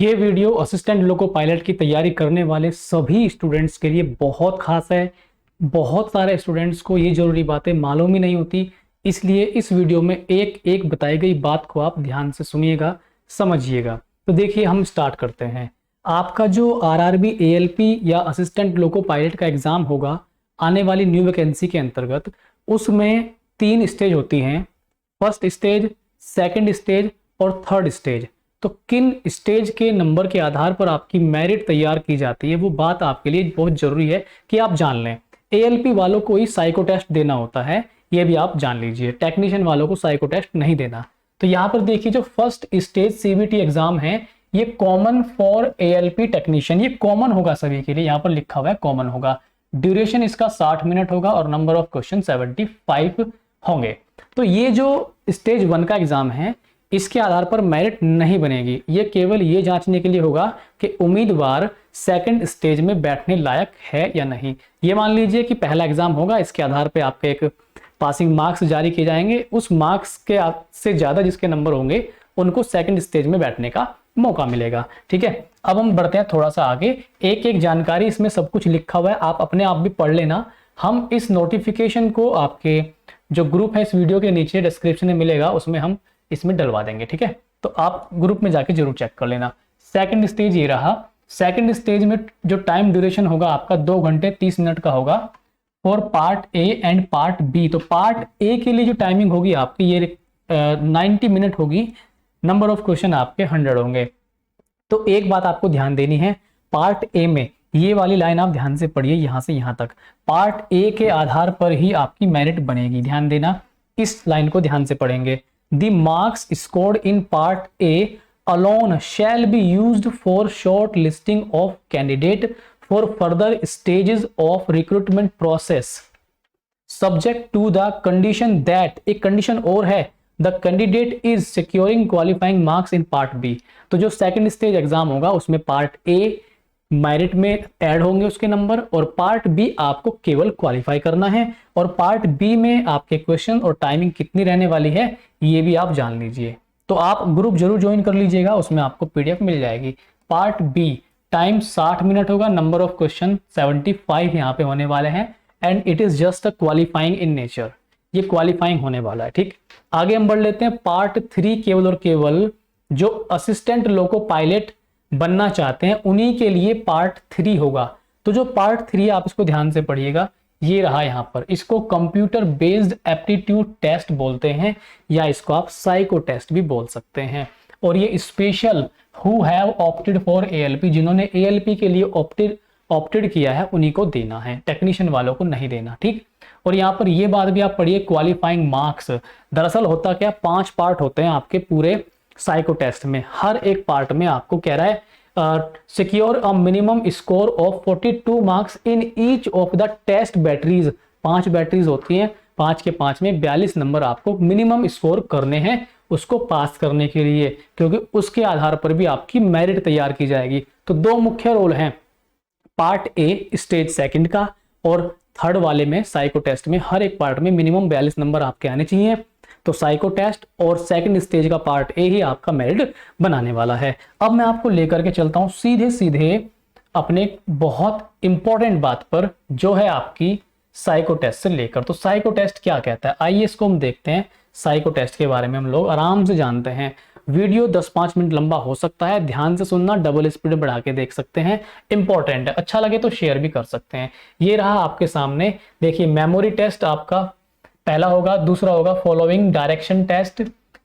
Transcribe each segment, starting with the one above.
ये video assistant loco pilot की तैयारी करने वाले सभी स्टूडेंट्स के लिए बहुत खास है। बहुत सारे स्टूडेंट्स को ये जरूरी बातें मालूम ही नहीं होती, इसलिए इस वीडियो में एक एक बताई गई बात को आप ध्यान से सुनिएगा, समझिएगा। तो देखिए, हम स्टार्ट करते हैं। आपका जो आरआरबी एएलपी या असिस्टेंट लोको पायलट का एग्जाम होगा आने वाली न्यू वैकेंसी के अंतर्गत, उसमें 3 स्टेज होती हैं। फर्स्ट स्टेज, सेकंड स्टेज और थर्ड स्टेज। तो किन स्टेज के नंबर के आधार पर आपकी मेरिट तैयार की जाती है, वो बात आपके लिए बहुत जरूरी है कि आप जान लें। एएलपी वालों को ही साइको टेस्ट देना होता है, ये भी आप जान लीजिए। टेक्नीशियन वालों को साइको टेस्ट नहीं देना। तो यहाँ पर देखिए, जो फर्स्ट स्टेज सीबीटी एग्जाम है, ये कॉमन फॉर एएलपी टेक्नीशियन, ये कॉमन होगा सभी के लिए। यहाँ पर लिखा हुआ है कॉमन होगा। ड्यूरेशन इसका 60 मिनट होगा और नंबर ऑफ क्वेश्चन 75 होंगे। तो ये जो स्टेज 1 का एग्जाम है, इसके आधार पर मेरिट नहीं बनेगी। ये केवल ये जांचने के लिए होगा कि उम्मीदवार सेकंड स्टेज में बैठने लायक है या नहीं। ये मान लीजिए कि पहला एग्जाम होगा, इसके आधार पे आपके एक पासिंग मार्क्स जारी किए जाएंगे। उस मार्क्स के से ज्यादा जिसके नंबर होंगे, उनको सेकंड स्टेज में बैठने का मौका मिलेगा। ठीक है, अब हम बढ़ते हैं थोड़ा सा आगे। एक एक जानकारी, इसमें सब कुछ लिखा हुआ है, आप अपने आप भी पढ़ लेना। हम इस नोटिफिकेशन को आपके जो ग्रुप है इस वीडियो के नीचे डिस्क्रिप्शन में मिलेगा, उसमें हम इसमें डलवा देंगे। ठीक है, तो आप ग्रुप में जाके जरूर चेक कर लेना। सेकंड स्टेज ये रहा। सेकंड स्टेज में जो टाइम ड्यूरेशन होगा आपका 2 घंटे 30 मिनट का होगा for part A and part B. तो पार्ट ए के लिए जो टाइमिंग होगी आपकी, ये 90 मिनट होगी। नंबर ऑफ क्वेश्चन आपके 100 होंगे। तो एक बात आपको ध्यान देनी है, पार्ट ए में ये वाली लाइन आप ध्यान से पढ़िए, यहां से यहां तक। पार्ट ए के आधार पर ही आपकी मेरिट बनेगी, ध्यान देना, इस लाइन को ध्यान से पढ़ेंगे। The marks scored in part A alone shall be used for short listing of candidate for further stages of recruitment process, subject to the condition that, एक condition और है, the candidate is securing qualifying marks in part B। तो जो second stage exam होगा उसमें part A merit में add होंगे उसके नंबर, और पार्ट बी आपको केवल क्वालिफाई करना है। और पार्ट बी में आपके क्वेश्चन और टाइमिंग कितनी रहने वाली है, ये भी आप जान लीजिए। तो आप ग्रुप जरूर ज्वाइन कर लीजिएगा, उसमें आपको पीडीएफ मिल जाएगी। पार्ट बी टाइम 60 मिनट होगा, नंबर ऑफ क्वेश्चन 75 यहाँ पे होने वाले हैं, and it is just a qualifying in nature, ये क्वालिफाइंग होने वाला है। ठीक, आगे हम बढ़ लेते हैं। पार्ट 3 केवल और केवल जो असिस्टेंट लोको पायलट बनना चाहते हैं उन्हीं के लिए पार्ट 3 होगा। तो जो पार्ट 3 आप इसको ध्यान से पढ़िएगा, ये रहा यहाँ पर। इसको कंप्यूटर बेस्ड एप्टीट्यूड टेस्ट बोलते हैं, या इसको आप साइको टेस्ट भी बोल सकते हैं। और ये special who have opted for ALP, जिन्होंने एएलपी के लिए ऑप्टेड किया है, उन्हीं को देना है, टेक्नीशियन वालों को नहीं देना। ठीक, और यहाँ पर ये बात भी आप पढ़िए, क्वालिफाइंग मार्क्स। दरअसल होता क्या, 5 पार्ट होते हैं आपके पूरे साइको टेस्ट में। हर एक पार्ट में आपको कह रहा है secure a minimum score of 42 marks in each of the test batteries. 5 batteries होती हैं, 5 के 5 में 42 नंबर आपको मिनिमम स्कोर करने हैं उसको पास करने के लिए, क्योंकि उसके आधार पर भी आपकी मेरिट तैयार की जाएगी। तो 2 मुख्य रोल हैं, पार्ट ए स्टेज सेकंड का, और थर्ड वाले में साइको टेस्ट में हर एक पार्ट में मिनिमम 42 नंबर आपके आने चाहिए। तो साइको टेस्ट और सेकंड स्टेज का पार्ट ए ही आपका मेरिट बनाने वाला है। अब मैं आपको लेकर के चलता हूं सीधे सीधे अपने बहुत इंपॉर्टेंट बात पर, जो है आपकी साइको टेस्ट से लेकर। तो साइको टेस्ट क्या कहता है, आइए इसको हम देखते हैं। साइको टेस्ट के बारे में हम लोग आराम से जानते हैं। वीडियो 10-5 मिनट लंबा हो सकता है, ध्यान से सुनना, डबल स्पीड बढ़ा के देख सकते हैं, इंपॉर्टेंट है। अच्छा लगे तो शेयर भी कर सकते हैं। ये रहा आपके सामने, देखिए मेमोरी टेस्ट आपका पहला होगा, दूसरा होगा फॉलोइंग डायरेक्शन टेस्ट,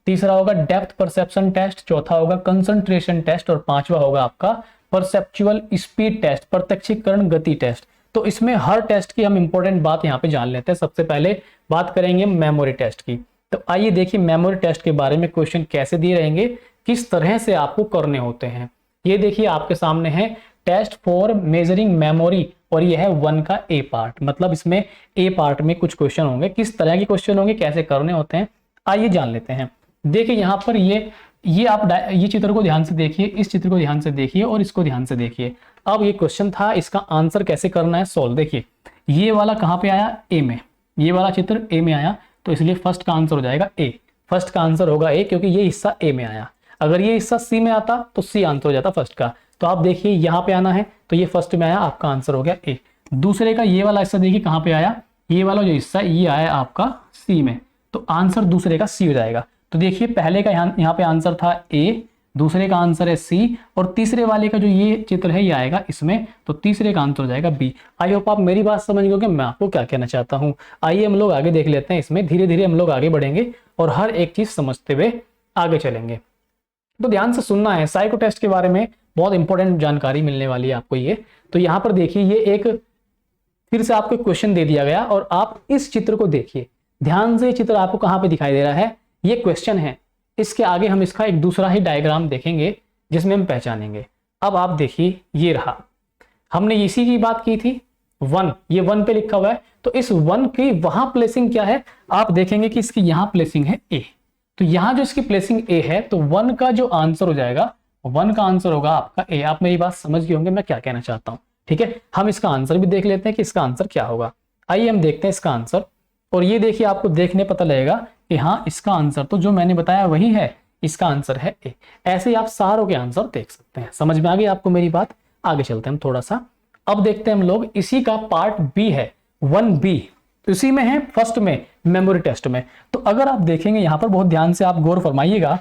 तीसरा होगा डेप्थ परसेप्शन टेस्ट, चौथा होगा कंसंट्रेशन टेस्ट, और 5वां होगा आपका परसेप्चुअल स्पीड टेस्ट, प्रत्यक्षीकरण गति टेस्ट। तो इसमें हर टेस्ट की हम इंपॉर्टेंट बात यहाँ पे जान लेते हैं। सबसे पहले बात करेंगे मेमोरी टेस्ट की। तो आइए देखिए मेमोरी टेस्ट के बारे में क्वेश्चन कैसे दिए रहेंगे, किस तरह से आपको करने होते हैं। ये देखिए आपके सामने है टेस्ट फॉर मेजरिंग मेमोरी, और ये है 1 का ए पार्ट। मतलब इसमें ए पार्ट में कुछ क्वेश्चन होंगे, किस तरह के क्वेश्चन होंगे, कैसे करने होते हैं, आइए जान लेते हैं। देखिए यहाँ पर ये आप ये चित्र को ध्यान से देखिए, इस चित्र को ध्यान से देखिए, और इसको ध्यान से देखिए। अब ये क्वेश्चन था, इसका आंसर कैसे करना है सॉल्व। देखिए ये वाला कहाँ पे आया, ए में, ये वाला चित्र ए में आया, तो इसलिए फर्स्ट का आंसर हो जाएगा ए। फर्स्ट का आंसर होगा ए, क्योंकि ये हिस्सा ए में आया। अगर ये हिस्सा सी में आता तो सी आंसर हो जाता फर्स्ट का। तो आप देखिए यहाँ पे आना है तो ये फर्स्ट में आया, आपका आंसर हो गया ए। दूसरे का ये वाला हिस्सा देखिए कहाँ पे आया, ये वाला जो हिस्सा ये आया आपका सी में, तो आंसर दूसरे का सी हो जाएगा। तो देखिए पहले का यहाँ पे आंसर था ए, दूसरे का आंसर है सी, और तीसरे वाले का जो ये चित्र है ये आएगा इसमें, तो तीसरे का आंसर हो जाएगा बी। आई होप आप मेरी बात समझ गए कि मैं आपको क्या कहना चाहता हूँ। आइए हम लोग आगे देख लेते हैं, इसमें धीरे धीरे हम लोग आगे बढ़ेंगे और हर एक चीज समझते हुए आगे चलेंगे। तो ध्यान से सुनना है, साइको टेस्ट के बारे में बहुत इंपॉर्टेंट जानकारी मिलने वाली है आपको ये। तो यहाँ पर देखिए ये एक फिर से आपको क्वेश्चन दे दिया गया और आप इस चित्र को देखिए ध्यान से। चित्र आपको कहाँ पे दिखाई दे रहा है, ये क्वेश्चन है, इसके आगे हम इसका एक दूसरा ही डायग्राम देखेंगे जिसमें हम पहचानेंगे। अब आप देखिए ये रहा, हमने इसी की बात की थी 1, ये 1 पे लिखा हुआ है, तो इस 1 की वहां प्लेसिंग क्या है, आप देखेंगे कि इसकी यहां प्लेसिंग है ए। तो यहां जो इसकी प्लेसिंग ए है तो 1 का जो आंसर हो जाएगा, 1 का आंसर होगा आपका ए। आप मेरी बात समझ गए होंगे मैं क्या कहना चाहता हूं, ठीक है। हम इसका आंसर भी देख लेते हैं कि इसका आंसर क्या होगा। आइए हम देखते हैं इसका आंसर, और ये देखिए आपको देखने पता लगेगा कि हाँ इसका आंसर तो जो मैंने बताया वही है, इसका आंसर है ए। ऐसे ही आप सारों के आंसर देख सकते हैं। समझ में आ गई आपको मेरी बात, आगे चलते हैं हम थोड़ा सा। अब देखते हैं हम लोग इसी का पार्ट बी है 1B, इसी में है फर्स्ट में मेमोरी टेस्ट में। तो अगर आप देखेंगे यहाँ पर बहुत ध्यान से आप गौर फरमाइएगा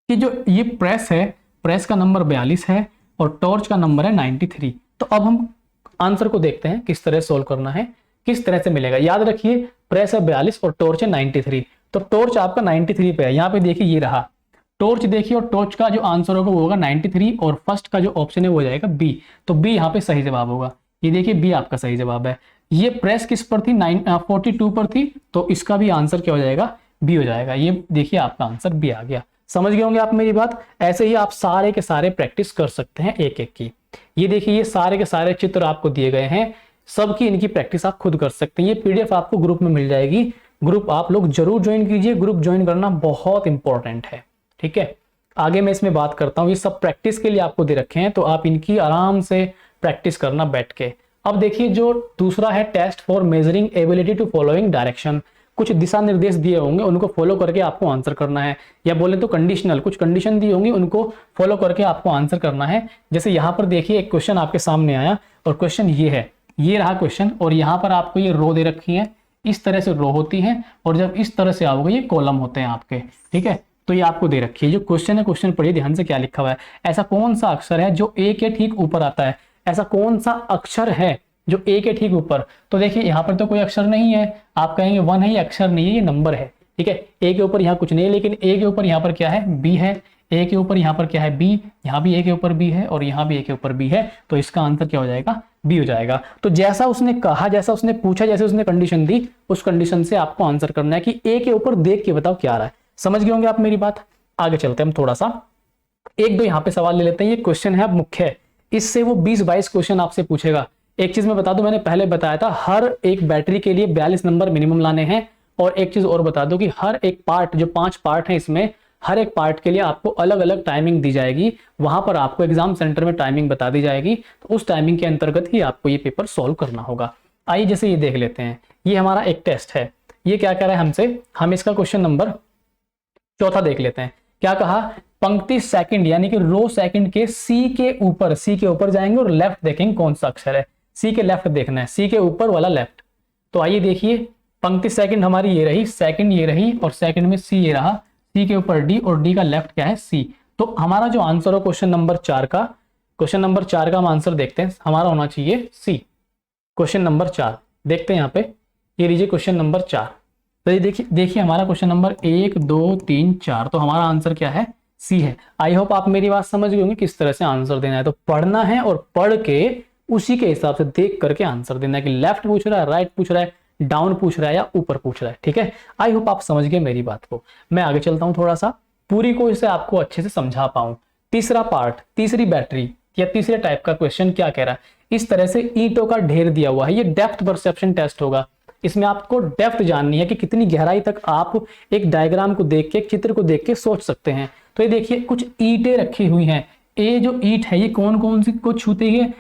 कि जो ये प्रेस है, प्रेस का नंबर 42 है और टॉर्च का नंबर है 93। तो अब हम आंसर को देखते हैं किस तरह सोल्व करना है, किस तरह से मिलेगा। याद रखिए प्रेस है 42 और टॉर्च है 93, तो टॉर्च आपका 93 पे है। यहाँ पे देखिए ये रहा टॉर्च, देखिए, और टॉर्च का जो आंसर होगा वो होगा 93 और फर्स्ट का जो ऑप्शन है वो हो जाएगा बी। तो बी यहाँ पे सही जवाब होगा। ये देखिए बी आपका सही जवाब है। ये प्रेस किस पर थी, 42 पर थी, तो इसका भी आंसर क्या हो जाएगा, बी हो जाएगा। ये देखिए आपका आंसर बी आ गया। समझ गए होंगे आप मेरी बात। ऐसे ही आप सारे के सारे प्रैक्टिस कर सकते हैं एक एक की। ये देखिए ये सारे के सारे चित्र आपको दिए गए हैं, सबकी इनकी प्रैक्टिस आप खुद कर सकते हैं। ये पीडीएफ आपको ग्रुप में मिल जाएगी, ग्रुप आप लोग जरूर ज्वाइन कीजिए। ग्रुप ज्वाइन करना बहुत इंपॉर्टेंट है, ठीक है। आगे मैं इसमें बात करता हूँ, ये सब प्रैक्टिस के लिए आपको दे रखे हैं, तो आप इनकी आराम से प्रैक्टिस करना बैठ के। अब देखिए जो दूसरा है test for measuring ability to following direction, कुछ दिशा निर्देश दिए होंगे उनको फॉलो करके आपको आंसर करना है, या बोले तो कंडीशनल, कुछ कंडीशन दी होंगी उनको फॉलो करके आपको आंसर करना है। जैसे यहाँ पर देखिए एक क्वेश्चन आपके सामने आया और क्वेश्चन ये है, ये रहा क्वेश्चन, और यहाँ पर आपको ये रो दे रखी है, इस तरह से रो होती है, और जब इस तरह से आओगे ये कॉलम होते हैं आपके, ठीक है। तो ये आपको दे रखी है जो क्वेश्चन है, क्वेश्चन पढ़िए ध्यान से क्या लिखा हुआ है। ऐसा कौन सा अक्षर है जो ए के ठीक ऊपर आता है, ऐसा कौन सा अक्षर है जो ए के ठीक ऊपर। तो देखिए यहाँ पर तो कोई अक्षर नहीं है, आप कहेंगे 1 है, ये अक्षर नहीं है, ये नंबर है, ठीक है। ए के ऊपर यहाँ कुछ नहीं है, लेकिन ए के ऊपर यहाँ पर क्या है, बी है। ए के ऊपर यहाँ पर क्या है, बी, यहाँ भी ए के ऊपर बी है और यहाँ भी ए के ऊपर बी है, तो इसका आंसर क्या हो जाएगा, बी हो जाएगा। तो जैसा उसने कहा, जैसा उसने पूछा, जैसे उसने कंडीशन दी, उस कंडीशन से आपको आंसर करना है कि ए के ऊपर देख के बताओ क्या आ रहा है। समझ गए होंगे आप मेरी बात। आगे चलते हैं हम थोड़ा सा, एक दो यहाँ पे सवाल ले लेते हैं। ये क्वेश्चन है मुख्य, इससे वो 20-22 क्वेश्चन आपसे पूछेगा। एक चीज मैं बता दूं, मैंने पहले बताया था हर एक बैटरी के लिए 42 नंबर मिनिमम लाने हैं। और एक चीज और बता दूं कि हर एक पार्ट, जो 5 पार्ट है इसमें, हर एक पार्ट के लिए आपको अलग अलग टाइमिंग दी जाएगी। वहां पर आपको एग्जाम सेंटर में टाइमिंग बता दी जाएगी, तो उस टाइमिंग के अंतर्गत ही आपको ये पेपर सॉल्व करना होगा। आइए जैसे ये देख लेते हैं, ये हमारा एक टेस्ट है। ये क्या कह रहा है हमसे, हम इसका क्वेश्चन नंबर 4 देख लेते हैं। क्या कहा, पंक्ति सेकंड यानी कि रो सेकंड के सी के ऊपर जाएंगे और लेफ्ट देखेंगे कौन सा अक्षर है। सी के लेफ्ट देखना है, सी के ऊपर वाला लेफ्ट। तो आइए देखिए पंक्ति सेकंड हमारी ये रही, सेकंड ये रही, और सेकंड में सी ये रहा, सी के ऊपर डी और डी का लेफ्ट क्या है, सी। तो हमारा जो आंसर हो क्वेश्चन नंबर 4 का हम आंसर देखते हैं, हमारा होना चाहिए सी। क्वेश्चन नंबर 4 देखते हैं यहाँ पे, ये लीजिए क्वेश्चन नंबर 4। तो ये देखिए हमारा क्वेश्चन नंबर 1 2 3 4, तो हमारा आंसर क्या है, सी है। आई होप आप मेरी बात समझ गए होंगे किस तरह से आंसर देना है। तो पढ़ना है और पढ़ के उसी के हिसाब से देख करके आंसर देना है कि लेफ्ट पूछ रहा है, राइट पूछ रहा है, डाउन पूछ रहा है या ऊपर पूछ रहा है, ठीक है। आई होप आप समझ गए मेरी बात को। मैं आगे चलता हूं थोड़ा सा, पूरी कोशिश से आपको अच्छे से समझा पाऊं। तीसरा पार्ट, तीसरी बैटरी या तीसरे टाइप का क्वेश्चन क्या कह रहा है, इस तरह से ईंटों का ढेर दिया हुआ है। ये डेप्थ परसेप्शन टेस्ट होगा। इसमें आपको डेप्थ जाननी है कि कितनी गहराई तक आप एक डायग्राम को देख के, चित्र को देख के सोच सकते हैं। तो ये देखिए कुछ ईंटें रखी हुई हैं। ये जो ईंट है ये कौन कौन सी को छूती है,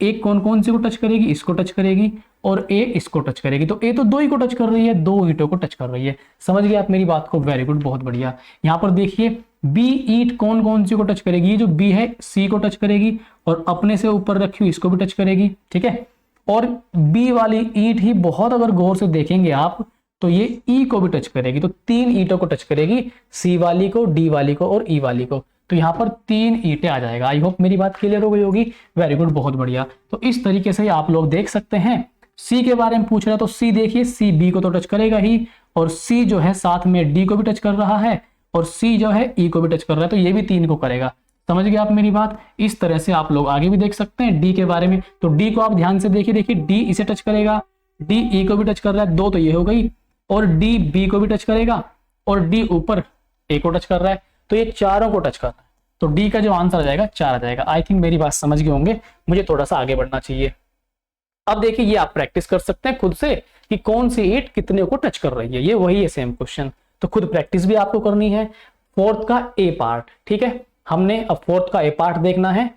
एक कौन कौन सी को टच करेगी, इसको टच करेगी, और ए इसको टच करेगी। तो ए तो दो ही को टच कर रही है, दो ईंटों को टच कर रही है। समझ गए आप मेरी बात को, वेरी गुड, बहुत बढ़िया। यहाँ पर देखिए बी ईंट कौन कौन सी को टच करेगी, ये जो बी है सी को टच करेगी, और अपने से ऊपर रखी हुई इसको भी टच करेगी, ठीक है। और बी वाली ईंट ही बहुत अगर गौर से देखेंगे आप तो ये ई को भी टच करेगी, तो तीन ईंटों को टच करेगी, सी वाली को, डी वाली को और ई वाली को। तो यहाँ पर तीन ईंटें आ जाएगा। आई होप मेरी बात क्लियर हो गई होगी, वेरी गुड, बहुत बढ़िया। तो इस तरीके से आप लोग देख सकते हैं। सी के बारे में पूछ रहा है तो सी देखिए, सी बी को तो टच करेगा ही, और सी जो है साथ में डी को भी टच कर रहा है, और सी जो है ई को भी टच कर रहा है, तो ये भी तीन को करेगा। समझ गए आप मेरी बात। इस तरह से आप लोग आगे भी देख सकते हैं डी के बारे में। तो डी को आप ध्यान से देखिए, देखिए डी इसे टच करेगा, डी ई को भी टच कर रहा है, दो तो ये हो गई, और डी बी को भी टच करेगा, और डी ऊपर ए को टच कर रहा है, तो ये चारों को टच कर रहा है। तो डी का जो आंसर आ जाएगा 4 आ जाएगा। आई थिंक मेरी बात समझ गए होंगे, मुझे थोड़ा सा आगे बढ़ना चाहिए। अब देखिए ये आप प्रैक्टिस कर सकते हैं खुद से कि कौन सी ईंट कितने को टच कर रही है, ये वही है सेम क्वेश्चन। तो खुद प्रैक्टिस भी आपको करनी है। फोर्थ का ए पार्ट, ठीक है, हमने अब फोर्थ का ए पार्ट देखना है।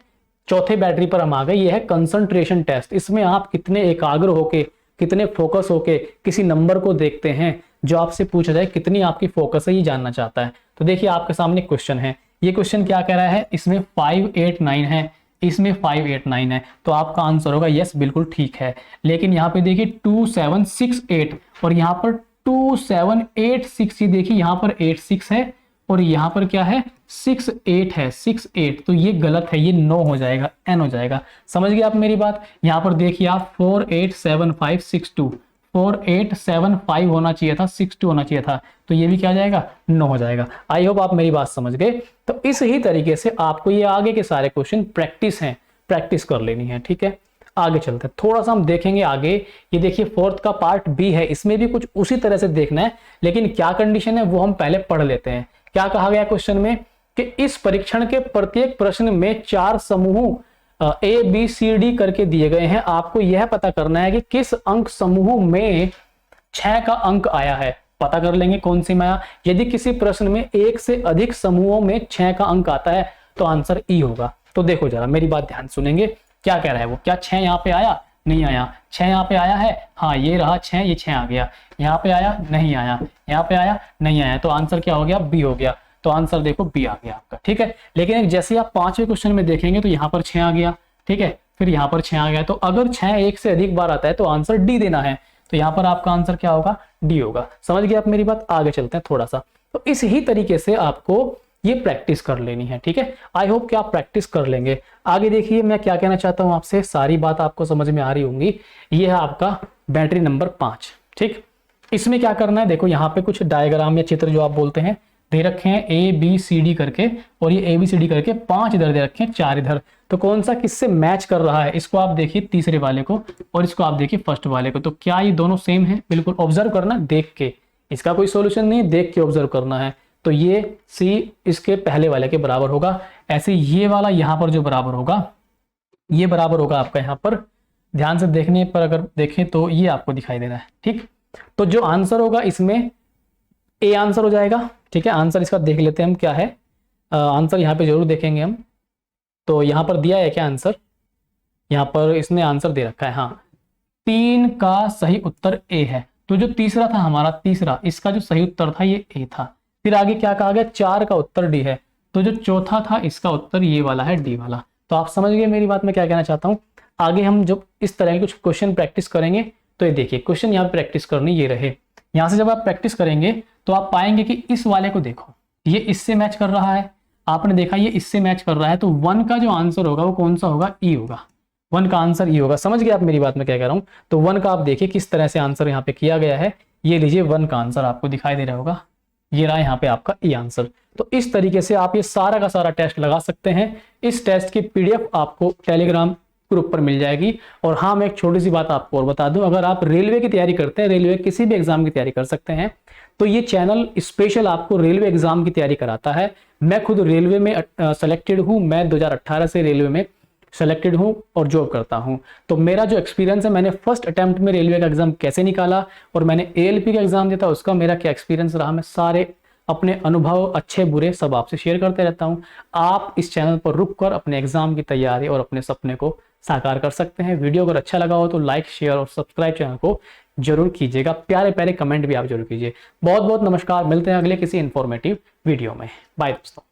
चौथे बैटरी पर हम आ गए, ये है कंसंट्रेशन टेस्ट। इसमें आप कितने एकाग्र होके, कितने फोकस होके किसी नंबर को देखते हैं, जो आपसे पूछा जाए कितनी आपकी फोकस है, ये जानना चाहता है। तो देखिए आपके सामने क्वेश्चन है, ये क्वेश्चन क्या कह रहा है, इसमें 5 8 9 है, इसमें 5 8 9 है, तो आपका आंसर होगा यस, बिल्कुल ठीक है। लेकिन यहाँ पे देखिए 2 7 6 8 और यहाँ पर 2 7 8 6, ये देखिए यहाँ पर 8 6 है और यहाँ पर क्या है 6 8 है, 6 8, तो ये गलत है, ये 9 हो जाएगा, n हो जाएगा। समझ गए आप मेरी बात। यहाँ पर देखिए आप 4 8 7 5 6 2, 4 8 7 5 होना चाहिए था, 6 2 होना चाहिए था, तो ये भी क्या जाएगा 9 हो जाएगा। आई होप आप मेरी बात समझ गए। तो इस ही तरीके से आपको ये आगे के सारे क्वेश्चन प्रैक्टिस हैं, प्रैक्टिस कर लेनी है, ठीक है। आगे चलते हैं, थोड़ा सा हम देखेंगे आगे। ये देखिए फोर्थ का पार्ट बी है, इसमें भी कुछ उसी तरह से देखना है, लेकिन क्या कंडीशन है वो हम पहले पढ़ लेते हैं। क्या कहा गया क्वेश्चन में कि इस परीक्षण के प्रत्येक प्रश्न में 4 समूह ए बी सी डी करके दिए गए हैं। आपको यह पता करना है कि किस अंक समूह में 6 का अंक आया है। पता कर लेंगे कौन सी में आया। यदि किसी प्रश्न में 1 से अधिक समूहों में 6 का अंक आता है तो आंसर ई होगा। तो देखो जरा मेरी बात ध्यान सुनेंगे, क्या कह रहा है वो, क्या 6 यहाँ पे आया, नहीं आया। 6 यहाँ पे आया है, हाँ ये रहा 6, ये 6 आ गया। यहाँ पे आया, नहीं आया। यहाँ पे आया, नहीं आया, तो आंसर क्या हो गया, बी हो गया। तो आंसर देखो बी आ गया आपका, ठीक है। लेकिन जैसे आप 5वें क्वेश्चन में देखेंगे तो यहाँ पर 6 आ गया, ठीक है, फिर यहाँ पर 6 आ गया। तो अगर 6 1 से अधिक बार आता है तो आंसर डी देना है, तो यहाँ पर आपका आंसर क्या होगा, डी होगा। समझ गए आप मेरी बात। आगे चलते हैं थोड़ा सा। तो इस ही तरीके से आपको ये प्रैक्टिस कर लेनी है, ठीक है। आई होप कि आप प्रैक्टिस कर लेंगे। आगे देखिए मैं क्या कहना चाहता हूं आपसे, सारी बात आपको समझ में आ रही होंगी। ये है आपका बैटरी नंबर 5, ठीक। इसमें क्या करना है, देखो यहाँ पे कुछ डायग्राम या चित्र जो आप बोलते हैं दे रखे हैं ए बी सी डी करके, और ये ए बी सी डी करके 5 इधर दे रखे हैं, 4 इधर। तो कौन सा किससे मैच कर रहा है, इसको आप देखिए तीसरे वाले को, और इसको आप देखिए फर्स्ट वाले को। तो क्या ये दोनों सेम है, बिल्कुल ऑब्जर्व करना देख के, इसका कोई सोल्यूशन नहीं है, देख के ऑब्जर्व करना है। तो ये सी इसके पहले वाले के बराबर होगा। ऐसे ये वाला यहाँ पर जो बराबर होगा, ये बराबर होगा आपका यहाँ पर, ध्यान से देखने पर अगर देखें तो ये आपको दिखाई दे रहा है, ठीक। तो जो आंसर होगा इसमें ए आंसर हो जाएगा, ठीक है। आंसर इसका देख लेते हैं हम क्या है। आंसर यहाँ पे जरूर देखेंगे हम। तो यहाँ पर दिया है क्या आंसर, यहाँ पर इसने आंसर दे रखा है, हाँ 3 का सही उत्तर ए है। तो जो तीसरा था हमारा, तीसरा इसका जो सही उत्तर था ये ए था। फिर आगे क्या कहा गया, 4 का उत्तर डी है। तो जो चौथा था इसका उत्तर ये वाला है, डी वाला। तो आप समझ गए मेरी बात में क्या कहना चाहता हूँ। आगे हम जब इस तरह के कुछ क्वेश्चन प्रैक्टिस करेंगे तो ये देखिए क्वेश्चन यहाँ पे प्रैक्टिस करनी ये रहे। यहाँ से जब आप प्रैक्टिस करेंगे तो आप पाएंगे कि इस वाले को देखो, ये इससे मैच कर रहा है, आपने देखा ये इससे मैच कर रहा है। तो 1 का जो आंसर होगा वो कौन सा होगा, ई होगा। 1 का आंसर ई होगा। समझ गए आप मेरी बात में क्या कह रहा हूँ। तो 1 का आप देखिए किस तरह से आंसर यहाँ पे किया गया है। ये लीजिए 1 का आंसर आपको दिखाई दे रहा होगा, ये रहा यहाँ पे आपका ई आंसर। तो इस तरीके से आप ये सारा का सारा टेस्ट लगा सकते हैं। इस टेस्ट की पीडीएफ आपको टेलीग्राम ग्रुप पर मिल जाएगी। और हाँ, मैं एक छोटी सी बात आपको और बता दूं, अगर आप रेलवे की तैयारी करते हैं, रेलवे किसी भी एग्जाम की तैयारी कर सकते हैं, तो ये चैनल स्पेशल आपको रेलवे एग्जाम की तैयारी कराता है। मैं खुद रेलवे में सेलेक्टेड हूँ, मैं 2018 से रेलवे में सेलेक्टेड हूँ और जॉब करता हूँ। तो मेरा जो एक्सपीरियंस है, मैंने फर्स्ट अटेम्प्ट में रेलवे का एग्जाम कैसे निकाला और मैंने एएलपी का एग्जाम दिया था, उसका मेरा क्या एक्सपीरियंस रहा, मैं सारे अपने अनुभव अच्छे बुरे सब आपसे शेयर करते रहता हूं। आप इस चैनल पर रुककर अपने एग्जाम की तैयारी और अपने सपने को साकार कर सकते हैं। वीडियो अगर अच्छा लगा हो तो लाइक, शेयर और सब्सक्राइब चैनल को जरूर कीजिएगा। प्यारे प्यारे कमेंट भी आप जरूर कीजिए। बहुत बहुत नमस्कार, मिलते हैं अगले किसी इंफॉर्मेटिव वीडियो में। बाय दोस्तों।